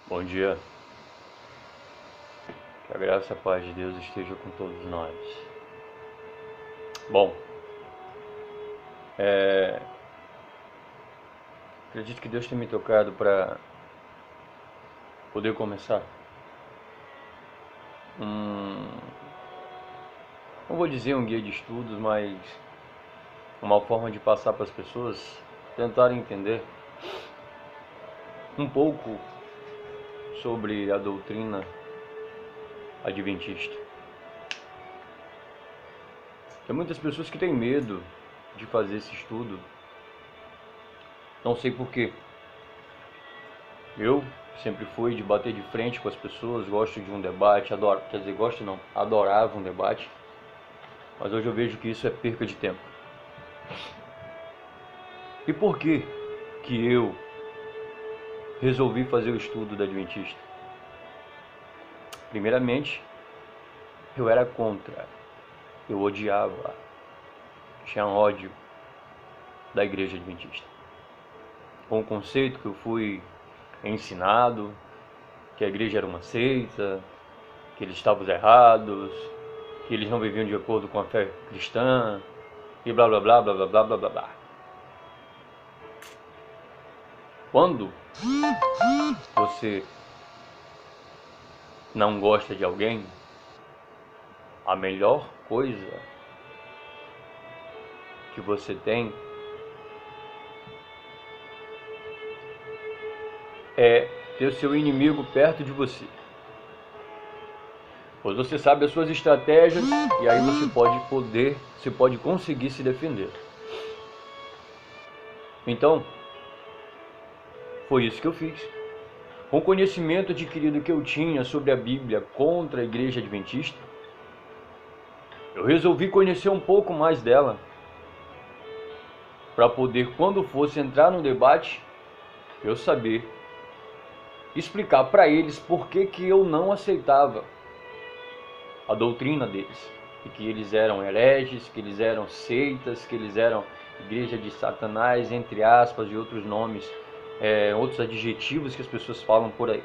Bom dia, que a graça e a paz de Deus esteja com todos nós. Bom, acredito que Deus tem me tocado para poder começar não vou dizer um guia de estudos, mas uma forma de passar para as pessoas tentarem entender um pouco sobre a doutrina adventista. Tem muitas pessoas que têm medo de fazer esse estudo. Não sei porquê. Eu sempre fui de bater de frente com as pessoas, gosto de um debate, adoro, quer dizer, gosto não, adorava um debate, mas hoje eu vejo que isso é perca de tempo. E por que eu resolvi fazer o estudo da Adventista? Primeiramente, eu era contra, eu odiava, tinha ódio da Igreja Adventista. Com o conceito que eu fui ensinado, que a igreja era uma seita, que eles estavam errados, que eles não viviam de acordo com a fé cristã, e blá blá blá blá blá blá blá blá blá. Quando você não gosta de alguém, a melhor coisa que você tem é ter o seu inimigo perto de você. Pois você sabe as suas estratégias e aí você pode conseguir se defender. Então, foi isso que eu fiz. Com o conhecimento adquirido que eu tinha sobre a Bíblia contra a Igreja Adventista, eu resolvi conhecer um pouco mais dela, para poder, quando fosse entrar no debate, eu saber explicar para eles por que eu não aceitava a doutrina deles, e que eles eram hereges, que eles eram seitas, que eles eram igreja de Satanás, entre aspas, e outros nomes, outros adjetivos que as pessoas falam por aí.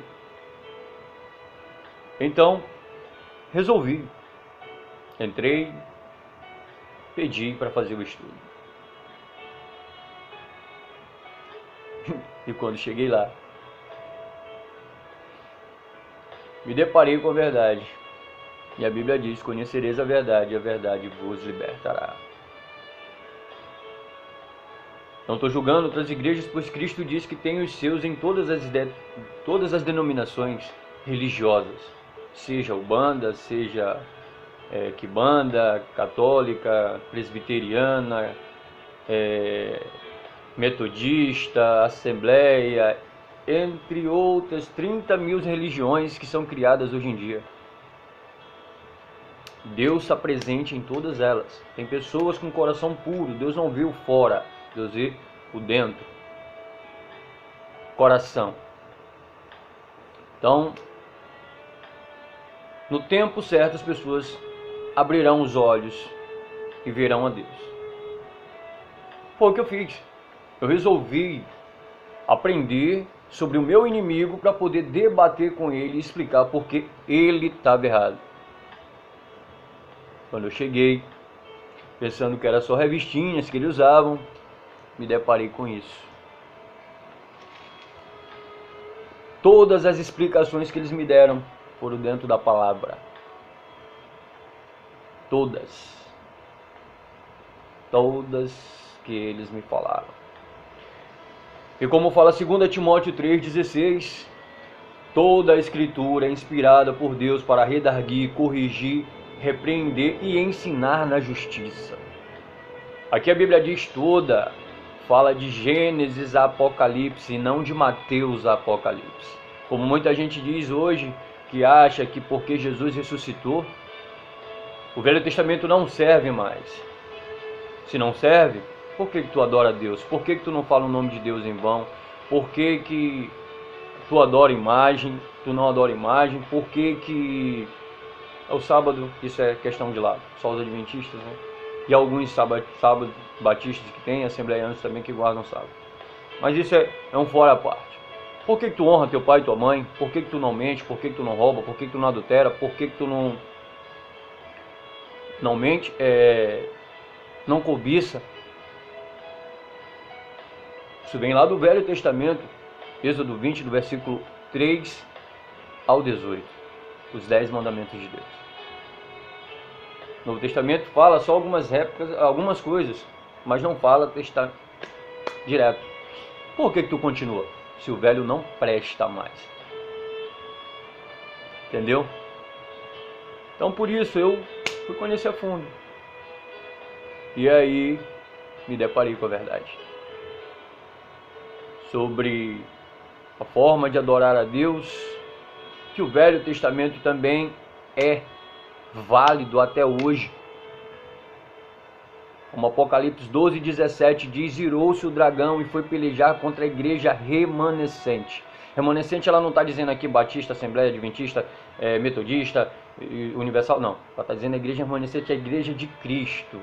Então, resolvi, entrei, pedi para fazer o estudo. E quando cheguei lá, me deparei com a verdade. E a Bíblia diz: conhecereis a verdade, e a verdade vos libertará. Não estou julgando outras igrejas, pois Cristo diz que tem os seus em todas as denominações religiosas. Seja Ubanda, seja Quimbanda, católica, presbiteriana, metodista, assembleia, entre outras 30 mil religiões que são criadas hoje em dia. Deus está presente em todas elas. Tem pessoas com coração puro. Deus não vê o fora, Deus vê o dentro. Coração. Então, no tempo certo, as pessoas abrirão os olhos e verão a Deus. Foi o que eu fiz. Eu resolvi aprender sobre o meu inimigo para poder debater com ele e explicar por que ele estava errado. Quando eu cheguei, pensando que era só revistinhas que eles usavam, me deparei com isso. Todas as explicações que eles me deram foram dentro da palavra. Todas que eles me falaram. E como fala 2 Timóteo 3,16, toda a escritura é inspirada por Deus para redarguir, corrigir, repreender e ensinar na justiça. Aqui a Bíblia diz toda, fala de Gênesis a Apocalipse, e não de Mateus a Apocalipse. Como muita gente diz hoje, que acha que porque Jesus ressuscitou, o Velho Testamento não serve mais. Se não serve, por que tu adora a Deus? Por que tu não fala o nome de Deus em vão? Por que tu adora imagem? Tu não adora imagem? Por que é o sábado? Isso é questão de lado. Só os adventistas, né? E alguns sábados batistas que tem, assembleianos também que guardam sábado. Mas isso é um fora à parte. Por que tu honra teu pai e tua mãe? Por que tu não mente? Por que tu não rouba? Por que tu não adultera? Por que tu não mente? Não cobiça? Isso vem lá do Velho Testamento, Êxodo 20, do versículo 3 ao 18. Os 10 mandamentos de Deus. O Novo Testamento fala só algumas réplicas, algumas coisas, mas não fala direto. Por que tu continua? Se o velho não presta mais. Entendeu? Então por isso eu fui conhecer a fundo. E aí me deparei com a verdade. Sobre a forma de adorar a Deus, que o Velho Testamento também é válido até hoje. Como Apocalipse 12:17 diz, irou-se o dragão e foi pelejar contra a igreja remanescente. Remanescente, ela não está dizendo aqui Batista, Assembleia Adventista, Metodista, Universal, não. Ela está dizendo a igreja remanescente, a igreja de Cristo.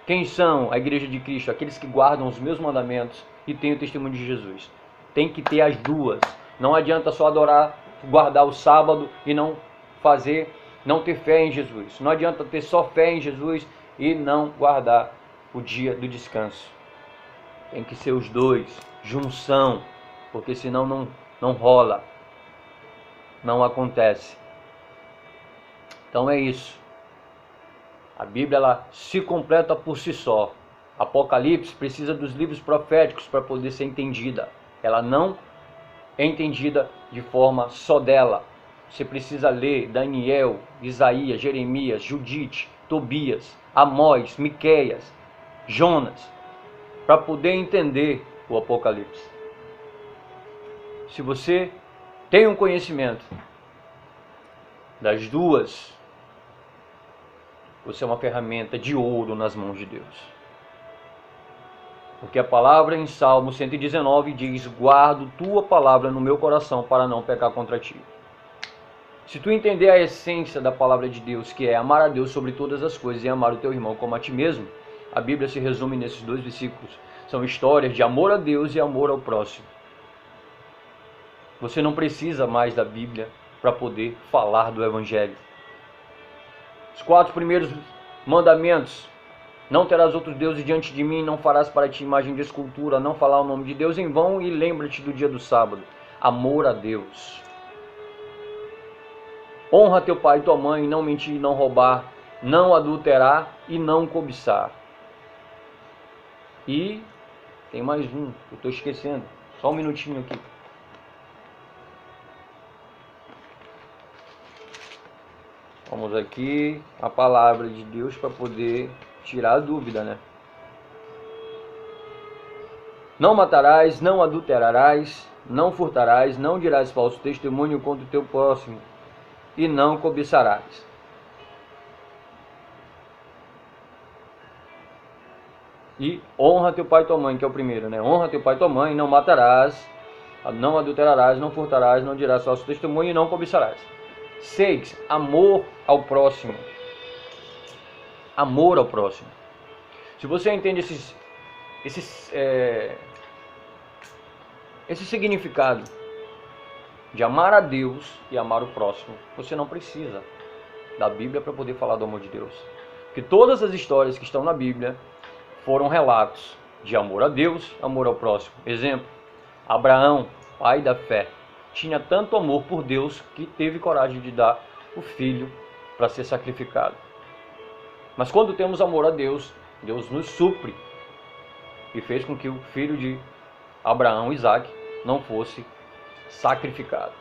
Quem são a igreja de Cristo? Aqueles que guardam os meus mandamentos e têm o testemunho de Jesus. Tem que ter as duas. Não adianta só adorar, guardar o sábado e não ter fé em Jesus. Não adianta ter só fé em Jesus e não guardar o dia do descanso. Tem que ser os dois, junção, porque senão não rola, não acontece. Então é isso. A Bíblia ela se completa por si só. Apocalipse precisa dos livros proféticos para poder ser entendida. Ela não é entendida de forma só dela. Você precisa ler Daniel, Isaías, Jeremias, Judite, Tobias, Amós, Miqueias, Jonas, para poder entender o Apocalipse. Se você tem um conhecimento das duas, você é uma ferramenta de ouro nas mãos de Deus. Porque a palavra em Salmo 119 diz, guardo tua palavra no meu coração para não pecar contra ti. Se tu entender a essência da palavra de Deus, que é amar a Deus sobre todas as coisas e amar o teu irmão como a ti mesmo, a Bíblia se resume nesses 2 versículos. São histórias de amor a Deus e amor ao próximo. Você não precisa mais da Bíblia para poder falar do Evangelho. Os 4 primeiros mandamentos: não terás outros deuses diante de mim, não farás para ti imagem de escultura, não falar o nome de Deus em vão e lembra-te do dia do sábado. Amor a Deus. Honra teu pai e tua mãe, não mentir, não roubar, não adulterar e não cobiçar. E tem mais um, eu estou esquecendo. Só um minutinho aqui. Vamos aqui, a palavra de Deus para poder tirar a dúvida, né? Não matarás, não adulterarás, não furtarás, não dirás falso testemunho contra o teu próximo e não cobiçarás. E honra teu pai e tua mãe, que é o primeiro, né? Honra teu pai e tua mãe, não matarás, não adulterarás, não furtarás, não dirás falso testemunho e não cobiçarás. 6. Amor ao próximo. Amor ao próximo. Se você entende esse significado de amar a Deus e amar o próximo, você não precisa da Bíblia para poder falar do amor de Deus. Porque todas as histórias que estão na Bíblia foram relatos de amor a Deus, amor ao próximo. Exemplo, Abraão, pai da fé, tinha tanto amor por Deus que teve coragem de dar o filho para ser sacrificado. Mas quando temos amor a Deus, Deus nos supre e fez com que o filho de Abraão, Isaac, não fosse sacrificado.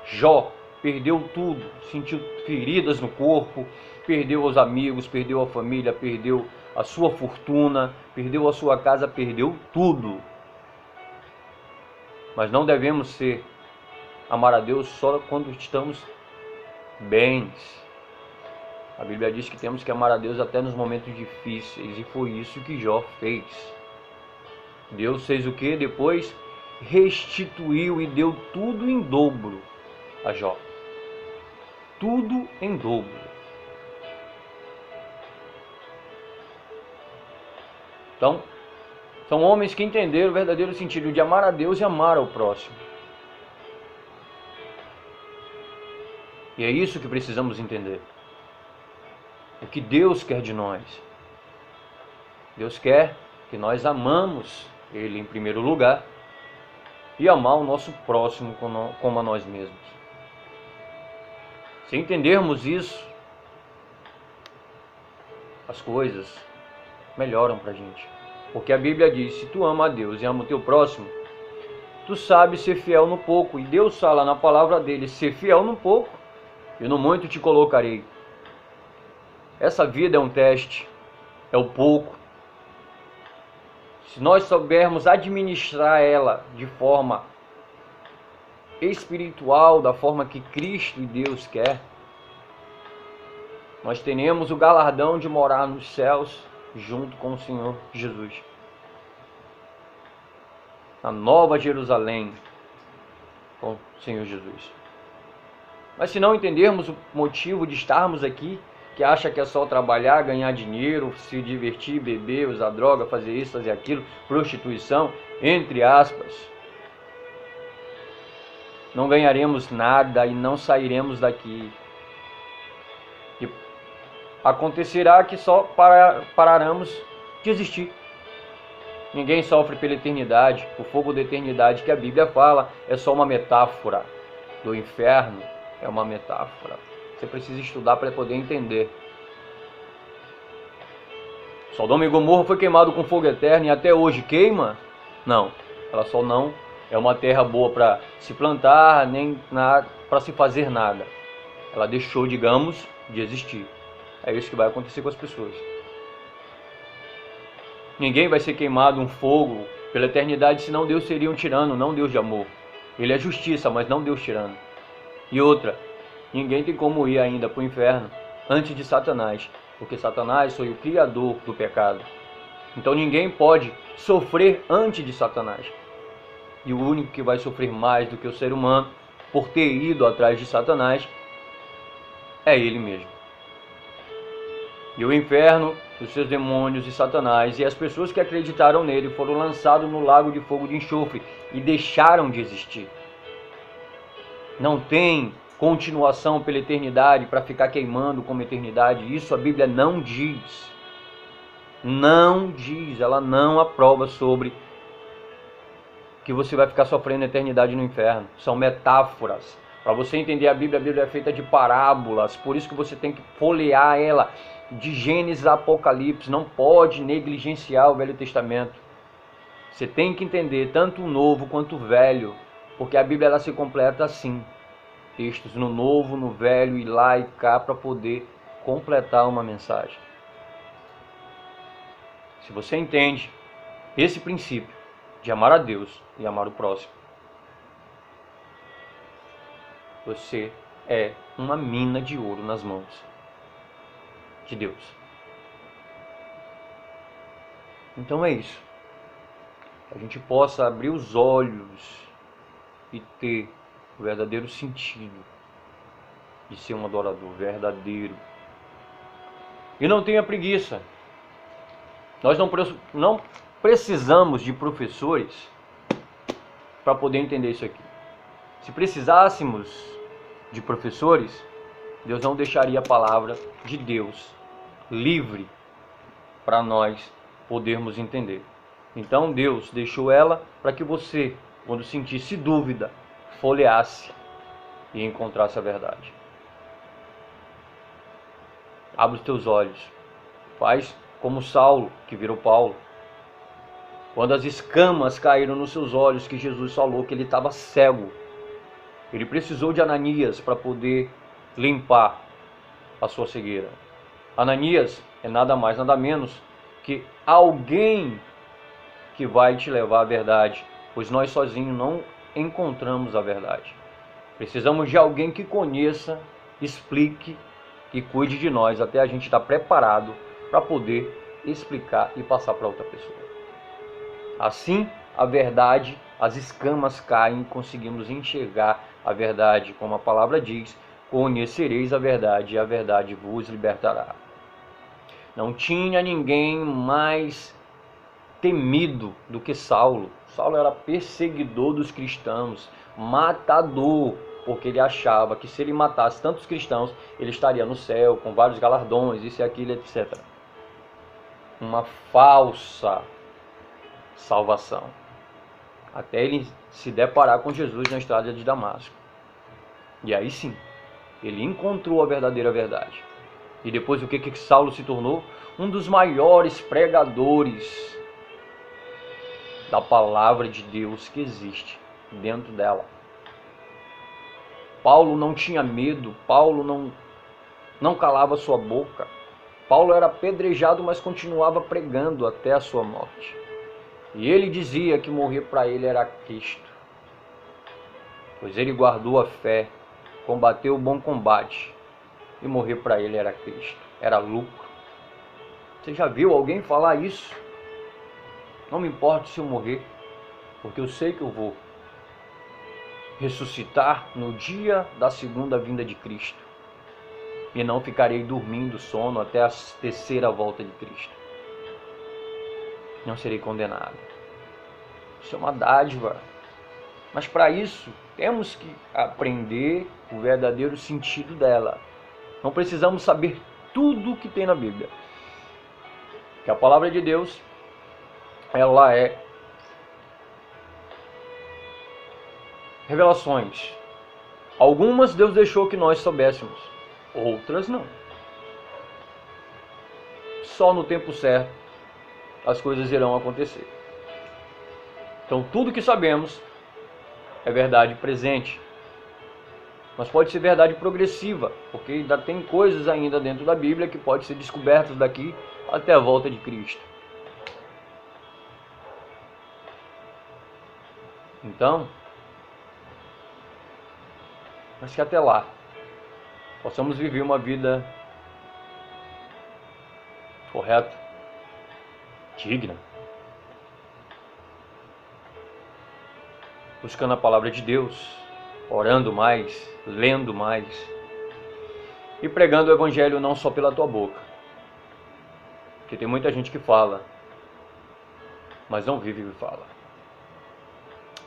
Jó perdeu tudo, sentiu feridas no corpo, perdeu os amigos, perdeu a família, perdeu a sua fortuna, perdeu a sua casa, perdeu tudo. Mas não devemos amar a Deus só quando estamos bens. A Bíblia diz que temos que amar a Deus até nos momentos difíceis, e foi isso que Jó fez. Deus fez o que? Depois restituiu e deu tudo em dobro a Jó. Tudo em dobro. Então, São homens que entenderam o verdadeiro sentido de amar a Deus e amar ao próximo. E é isso que precisamos entender. O que Deus quer de nós. Deus quer que nós amamos Ele em primeiro lugar e amar o nosso próximo como a nós mesmos. Se entendermos isso, as coisas melhoram pra gente. Porque a Bíblia diz, se tu ama a Deus e ama o teu próximo, tu sabes ser fiel no pouco. E Deus fala na palavra dele, ser fiel no pouco, e no muito te colocarei. Essa vida é um teste, é o pouco. Se nós soubermos administrar ela de forma espiritual, da forma que Cristo e Deus quer, nós teremos o galardão de morar nos céus junto com o Senhor Jesus. Na Nova Jerusalém com o Senhor Jesus. Mas se não entendermos o motivo de estarmos aqui, que acha que é só trabalhar, ganhar dinheiro, se divertir, beber, usar droga, fazer isso, fazer aquilo, prostituição, entre aspas, não ganharemos nada e não sairemos daqui. E acontecerá que só pararemos de existir. Ninguém sofre pela eternidade. O fogo da eternidade que a Bíblia fala é só uma metáfora. Do inferno é uma metáfora. Você precisa estudar para poder entender. Sodoma e Gomorra foi queimado com fogo eterno e até hoje queima? Não. Ela só não é uma terra boa para se plantar, nem para se fazer nada. Ela deixou, digamos, de existir. É isso que vai acontecer com as pessoas. Ninguém vai ser queimado um fogo pela eternidade, senão Deus seria um tirano, não Deus de amor. Ele é justiça, mas não Deus tirano. E outra, ninguém tem como ir ainda para o inferno antes de Satanás, porque Satanás foi o criador do pecado. Então ninguém pode sofrer antes de Satanás. E o único que vai sofrer mais do que o ser humano, por ter ido atrás de Satanás, é ele mesmo. E o inferno, os seus demônios e Satanás e as pessoas que acreditaram nele foram lançados no lago de fogo de enxofre e deixaram de existir. Não tem continuação pela eternidade para ficar queimando como eternidade. Isso a Bíblia não diz. Não diz, ela não aprova sobre que você vai ficar sofrendo a eternidade no inferno. São metáforas. Para você entender a Bíblia é feita de parábolas. Por isso que você tem que folhear ela de Gênesis a Apocalipse. Não pode negligenciar o Velho Testamento. Você tem que entender tanto o Novo quanto o Velho. Porque a Bíblia ela se completa assim. Textos no Novo, no Velho e lá e cá para poder completar uma mensagem. Se você entende esse princípio de amar a Deus e amar o próximo, você é uma mina de ouro nas mãos de Deus. Então é isso. Que a gente possa abrir os olhos e ter o verdadeiro sentido de ser um adorador verdadeiro. E não tenha preguiça. Nós não precisamos de professores para poder entender isso aqui. Se precisássemos de professores, Deus não deixaria a palavra de Deus livre para nós podermos entender. Então Deus deixou ela para que você, quando sentisse dúvida, folheasse e encontrasse a verdade. Abre os teus olhos. Faz como Saulo, que virou Paulo. Quando as escamas caíram nos seus olhos, que Jesus falou que ele estava cego. Ele precisou de Ananias para poder limpar a sua cegueira. Ananias é nada mais, nada menos que alguém que vai te levar à verdade, pois nós sozinhos não encontramos a verdade. Precisamos de alguém que conheça, explique e cuide de nós até a gente estar preparado para poder explicar e passar para outra pessoa. Assim, a verdade, as escamas caem e conseguimos enxergar a verdade, como a palavra diz: conhecereis a verdade e a verdade vos libertará. Não tinha ninguém mais temido do que Saulo. Saulo era perseguidor dos cristãos, matador, porque ele achava que se ele matasse tantos cristãos, ele estaria no céu, com vários galardões, isso e aquilo, etc. Uma falsa salvação. Até ele se deparar com Jesus na estrada de Damasco. E aí sim, ele encontrou a verdadeira verdade. E depois o que Saulo se tornou? Um dos maiores pregadores da palavra de Deus que existe dentro dela. Paulo não tinha medo, Paulo não calava sua boca. Paulo era apedrejado, mas continuava pregando até a sua morte. E ele dizia que morrer para ele era Cristo, pois ele guardou a fé, combateu o bom combate, e morrer para ele era Cristo, era lucro. Você já viu alguém falar isso? Não me importa se eu morrer, porque eu sei que eu vou ressuscitar no dia da segunda vinda de Cristo. E não ficarei dormindo sono até a terceira volta de Cristo. Não serei condenado. Isso é uma dádiva. Mas para isso, temos que aprender o verdadeiro sentido dela. Não precisamos saber tudo o que tem na Bíblia. Que a palavra de Deus, ela é revelações. Algumas Deus deixou que nós soubéssemos, outras não. Só no tempo certo as coisas irão acontecer. Então tudo que sabemos é verdade presente. Mas pode ser verdade progressiva, porque ainda tem coisas ainda dentro da Bíblia que podem ser descobertas daqui até a volta de Cristo. Então, mas que até lá possamos viver uma vida correta, digna, buscando a palavra de Deus, orando mais, lendo mais e pregando o evangelho não só pela tua boca, porque tem muita gente que fala, mas não vive o que fala.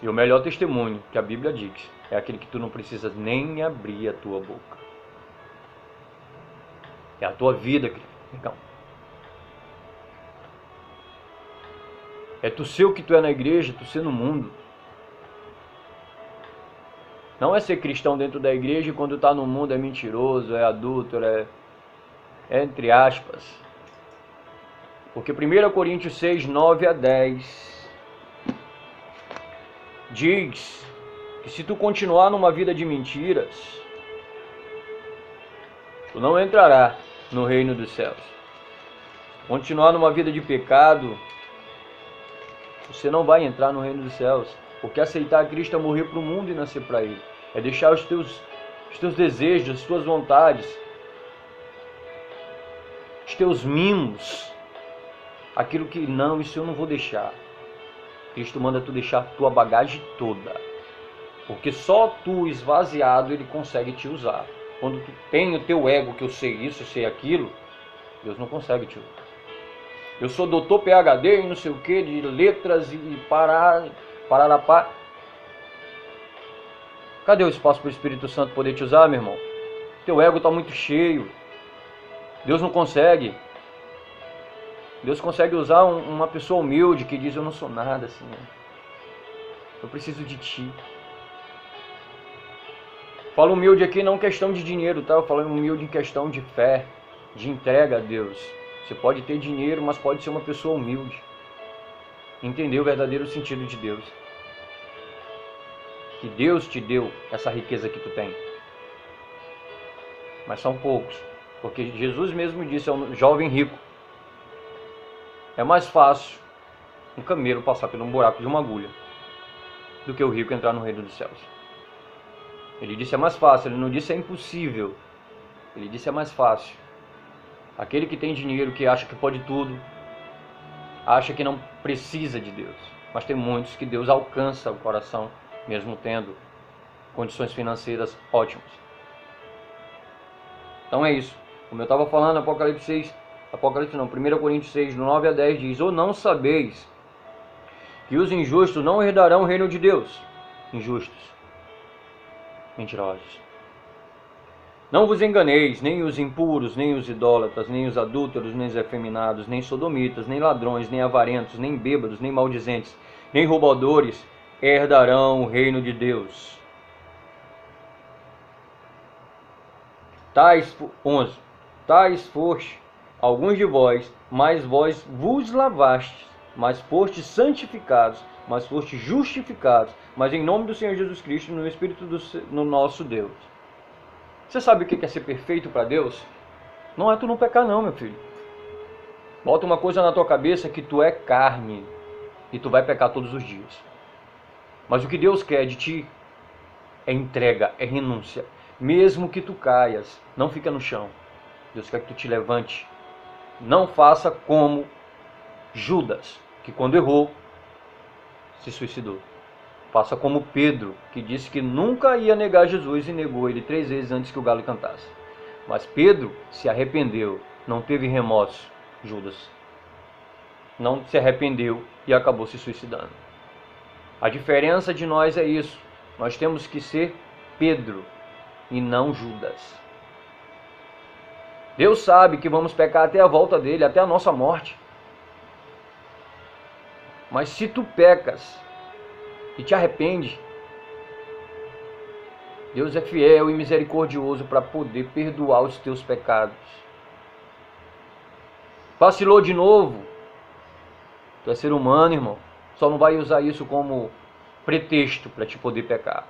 E o melhor testemunho que a Bíblia diz é aquele que tu não precisas nem abrir a tua boca. É a tua vida, então. É tu ser o que tu é na igreja, tu ser no mundo. Não é ser cristão dentro da igreja e quando está no mundo é mentiroso, é adúltero, é entre aspas. Porque 1 Coríntios 6, 9 a 10 diz que se tu continuar numa vida de mentiras, tu não entrará no reino dos céus. Continuar numa vida de pecado, você não vai entrar no reino dos céus. Porque aceitar Cristo é morrer para o mundo e nascer para Ele. É deixar os teus desejos, as tuas vontades, os teus mimos, aquilo que não, isso eu não vou deixar. Cristo manda tu deixar a tua bagagem toda. Porque só tu esvaziado Ele consegue te usar. Quando tu tem o teu ego, que eu sei isso, eu sei aquilo, Deus não consegue te usar. Eu sou doutor PhD e não sei o que, de letras e pararapá. Cadê o espaço para o Espírito Santo poder te usar, meu irmão? Teu ego está muito cheio. Deus não consegue. Deus consegue usar uma pessoa humilde que diz, eu não sou nada, Senhor. Eu preciso de Ti. Falo humilde aqui não questão de dinheiro, tá? Eu falo humilde em questão de fé, de entrega a Deus. Você pode ter dinheiro, mas pode ser uma pessoa humilde. Entender o verdadeiro sentido de Deus. Que Deus te deu essa riqueza que tu tem. Mas são poucos. Porque Jesus mesmo disse ao jovem rico, é mais fácil um camelo passar por um buraco de uma agulha do que o rico entrar no reino dos céus. Ele disse é mais fácil, ele não disse é impossível. Ele disse é mais fácil. Aquele que tem dinheiro, que acha que pode tudo, acha que não precisa de Deus. Mas tem muitos que Deus alcança o coração, mesmo tendo condições financeiras ótimas. Então é isso. Como eu estava falando, 1 Coríntios 6, do 9 a 10 diz, ou não sabeis que os injustos não herdarão o reino de Deus. Injustos, mentirosos. Não vos enganeis, nem os impuros, nem os idólatras, nem os adúlteros, nem os efeminados, nem sodomitas, nem ladrões, nem avarentos, nem bêbados, nem maldizentes, nem roubadores herdarão o reino de Deus. 11. Tais foste alguns de vós, mas vós vos lavastes, mas fostes santificados, mas fostes justificados, mas em nome do Senhor Jesus Cristo, no Espírito no nosso Deus. Você sabe o que é ser perfeito para Deus? Não é tu não pecar não, meu filho. Bota uma coisa na tua cabeça, que tu é carne e tu vai pecar todos os dias. Mas o que Deus quer de ti é entrega, é renúncia. Mesmo que tu caias, não fica no chão. Deus quer que tu te levante. Não faça como Judas, que quando errou, se suicidou. Faça como Pedro, que disse que nunca ia negar Jesus e negou ele 3 vezes antes que o galo cantasse. Mas Pedro se arrependeu, não teve remorso. Judas não se arrependeu e acabou se suicidando. A diferença de nós é isso. Nós temos que ser Pedro e não Judas. Deus sabe que vamos pecar até a volta dele, até a nossa morte. Mas se tu pecas e te arrepende, Deus é fiel e misericordioso para poder perdoar os teus pecados. Vacilou de novo, tu é ser humano, irmão. Só não vai usar isso como pretexto para te poder pecar.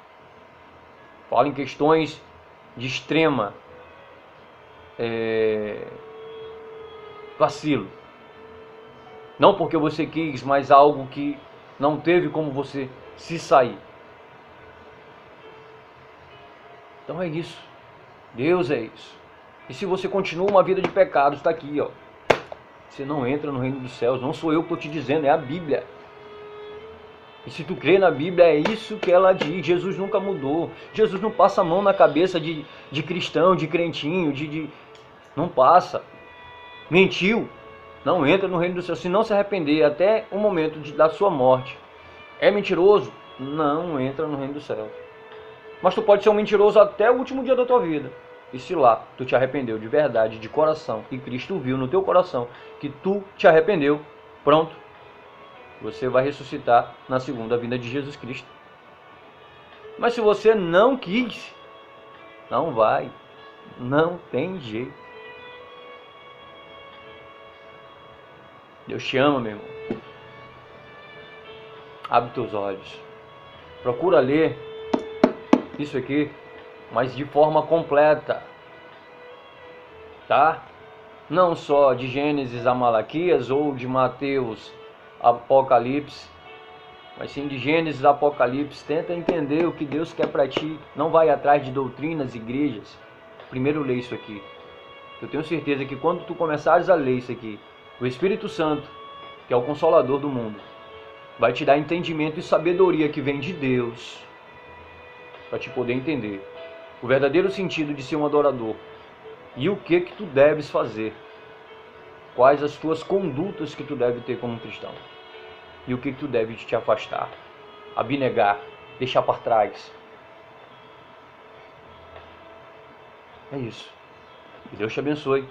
Fala em questões de extrema vacilo. Não porque você quis, mas algo que não teve como você se sair. Então é isso. Deus é isso. E se você continua uma vida de pecados, está aqui, ó. Você não entra no reino dos céus. Não sou eu que estou te dizendo, é a Bíblia. E se tu crê na Bíblia, é isso que ela diz. Jesus nunca mudou. Jesus não passa a mão na cabeça de cristão, de crentinho, não passa. Mentiu. Não entra no reino dos céus. Se não se arrepender até o momento da sua morte. É mentiroso? Não entra no reino dos céus. Mas tu pode ser um mentiroso até o último dia da tua vida. E se lá tu te arrependeu de verdade, de coração, e Cristo viu no teu coração que tu te arrependeu, pronto. Você vai ressuscitar na segunda vinda de Jesus Cristo. Mas se você não quis, não vai. Não tem jeito. Deus te ama, meu irmão. Abre teus olhos. Procura ler isso aqui, mas de forma completa. Tá? Não só de Gênesis a Malaquias ou de Mateus Apocalipse, mas sim de Gênesis a Apocalipse. Tenta entender o que Deus quer para ti. Não vai atrás de doutrinas, igrejas. Primeiro lê isso aqui. Eu tenho certeza que quando tu começares a ler isso aqui, o Espírito Santo, que é o Consolador do mundo, vai te dar entendimento e sabedoria que vem de Deus, para te poder entender o verdadeiro sentido de ser um adorador e o que tu deves fazer, quais as tuas condutas que tu deve ter como cristão e o que tu deve te afastar, abnegar, deixar para trás. É isso. Que Deus te abençoe.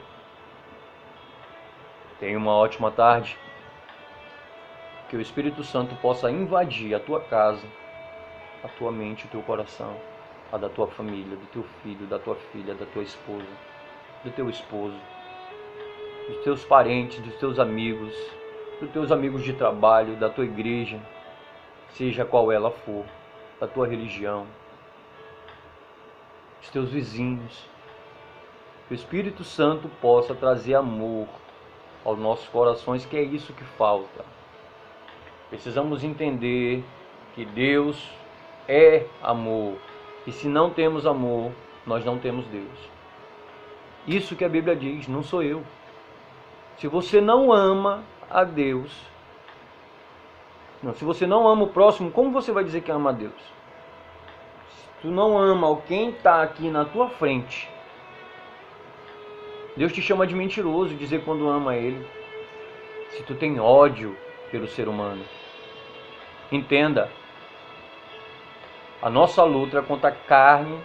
Tenha uma ótima tarde. Que o Espírito Santo possa invadir a tua casa, a tua mente, o teu coração, a da tua família, do teu filho, da tua filha, da tua esposa, do teu esposo, dos teus parentes, dos teus amigos de trabalho, da tua igreja, seja qual ela for, da tua religião, dos teus vizinhos. Que o Espírito Santo possa trazer amor aos nossos corações, que é isso que falta. Precisamos entender que Deus é amor. E se não temos amor, nós não temos Deus. Isso que a Bíblia diz, não sou eu. Se você não ama a Deus, se você não ama o próximo, como você vai dizer que ama a Deus? Se tu não ama quem está aqui na tua frente, Deus te chama de mentiroso dizer quando ama Ele. Se tu tem ódio pelo ser humano, Entenda, a nossa luta é contra a carne,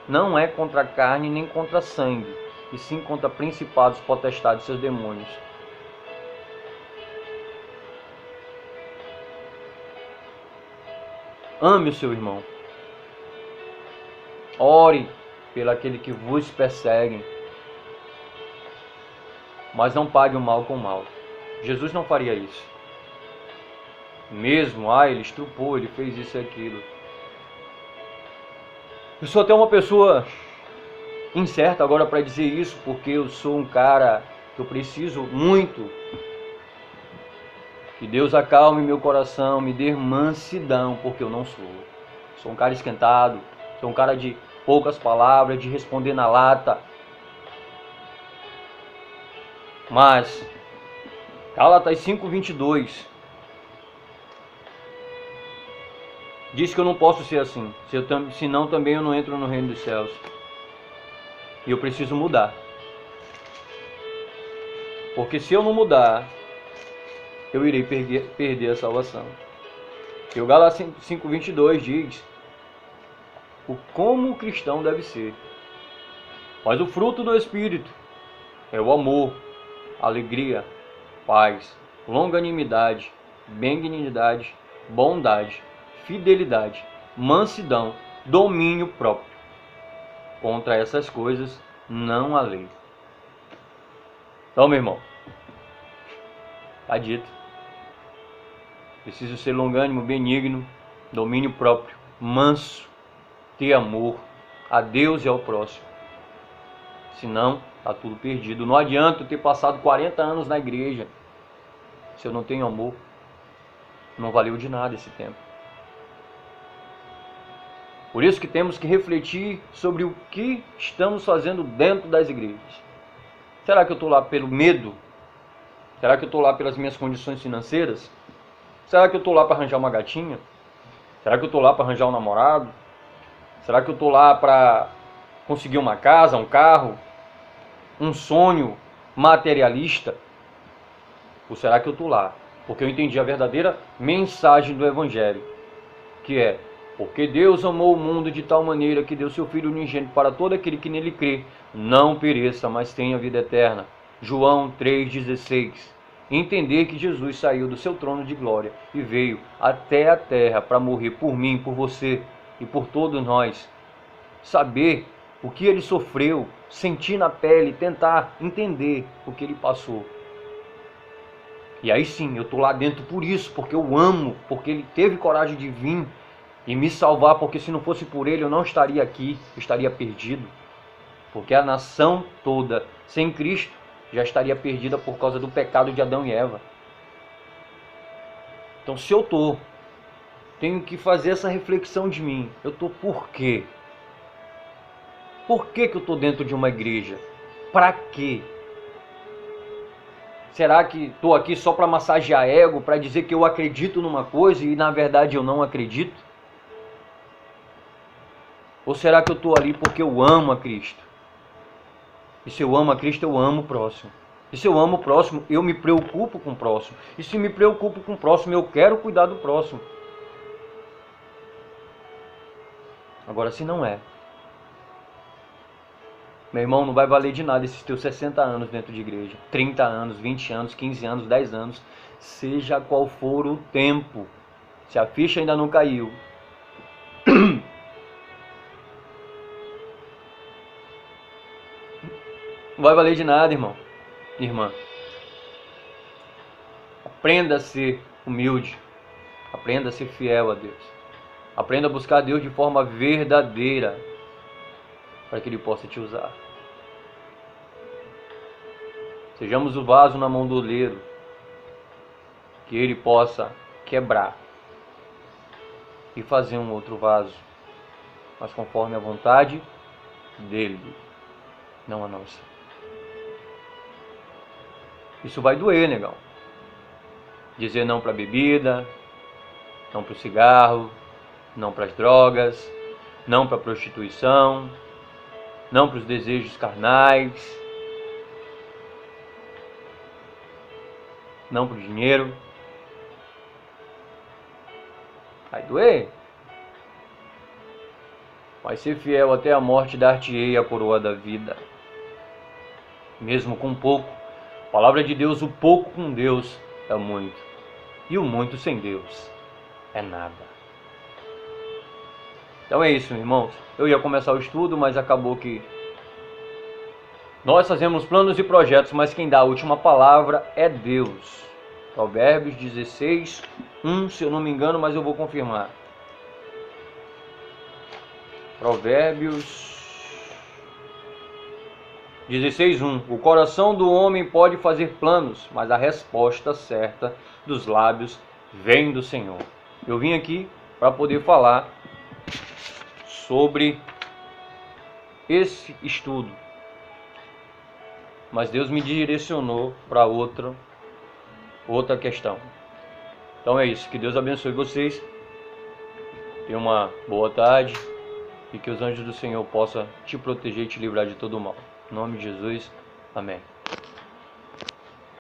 não é contra a carne nem contra sangue, e sim contra principados, potestades e seus demônios. Ame o seu irmão. Ore pelo aquele que vos persegue. Mas não pague o mal com o mal. Jesus não faria isso. Mesmo, ele estrupou, ele fez isso e aquilo. Eu sou até uma pessoa incerta agora para dizer isso, porque eu sou um cara que eu preciso muito que Deus acalme meu coração, me dê mansidão, porque eu não sou. Sou um cara esquentado, sou um cara de poucas palavras, de responder na lata. Mas, Gálatas 5:22 diz que eu não posso ser assim, senão também eu não entro no reino dos céus. E eu preciso mudar. Porque se eu não mudar, eu irei perder a salvação. E o Gálatas 5:22 diz como o cristão deve ser. Mas o fruto do Espírito é o amor, alegria, paz, longanimidade, benignidade, bondade, fidelidade, mansidão, domínio próprio. Contra essas coisas não há lei. Então, meu irmão, está dito. Preciso ser longânimo, benigno, domínio próprio, manso, ter amor a Deus e ao próximo. Senão, está tudo perdido. Não adianta eu ter passado 40 anos na igreja. Se eu não tenho amor, não valeu de nada esse tempo. Por isso que temos que refletir sobre o que estamos fazendo dentro das igrejas. Será que eu estou lá pelo medo? Será que eu estou lá pelas minhas condições financeiras? Será que eu estou lá para arranjar uma gatinha? Será que eu estou lá para arranjar um namorado? Será que eu estou lá para conseguir uma casa, um carro, um sonho materialista? Ou será que eu estou lá porque eu entendi a verdadeira mensagem do Evangelho, que é: porque Deus amou o mundo de tal maneira que deu seu Filho unigênito para todo aquele que nele crê, não pereça, mas tenha vida eterna. João 3,16. Entender que Jesus saiu do seu trono de glória e veio até a terra para morrer por mim, por você e por todos nós. Saber o que ele sofreu, sentir na pele, tentar entender o que ele passou. E aí sim, eu estou lá dentro por isso, porque eu amo, porque ele teve coragem de vir e me salvar, porque se não fosse por ele eu não estaria aqui, eu estaria perdido. Porque a nação toda sem Cristo já estaria perdida por causa do pecado de Adão e Eva. Então se eu tenho que fazer essa reflexão de mim. Eu estou por quê? Por que eu estou dentro de uma igreja? Para quê? Será que estou aqui só para massagear ego, para dizer que eu acredito numa coisa e na verdade eu não acredito? Ou será que eu estou ali porque eu amo a Cristo? E se eu amo a Cristo, eu amo o próximo. E se eu amo o próximo, eu me preocupo com o próximo. E se me preocupo com o próximo, eu quero cuidar do próximo. Agora, se não é, meu irmão, não vai valer de nada esses teus 60 anos dentro de igreja. 30 anos, 20 anos, 15 anos, 10 anos. Seja qual for o tempo. Se a ficha ainda não caiu. Não vai valer de nada, irmão. Irmã. Aprenda a ser humilde. Aprenda a ser fiel a Deus. Aprenda a buscar Deus de forma verdadeira, para que Ele possa te usar. Sejamos o vaso na mão do oleiro, que Ele possa quebrar e fazer um outro vaso, mas conforme a vontade dEle, não a nossa. Isso vai doer, negão. Dizer não para a bebida, não para o cigarro, não para as drogas, não para a prostituição, não para os desejos carnais, não para o dinheiro. Vai doer. Mas ser fiel até a morte, dar-te-ei a coroa da vida. Mesmo com pouco, palavra de Deus, o pouco com Deus é muito. E o muito sem Deus é nada. Então é isso, irmãos. Eu ia começar o estudo, mas acabou que nós fazemos planos e projetos, mas quem dá a última palavra é Deus. Provérbios 16, 1, se eu não me engano, mas eu vou confirmar. Provérbios 16, 1. O coração do homem pode fazer planos, mas a resposta certa dos lábios vem do Senhor. Eu vim aqui para poder falar sobre esse estudo, mas Deus me direcionou para outra questão. Então é isso, que Deus abençoe vocês, tenham uma boa tarde e que os anjos do Senhor possam te proteger e te livrar de todo o mal. Em nome de Jesus, amém.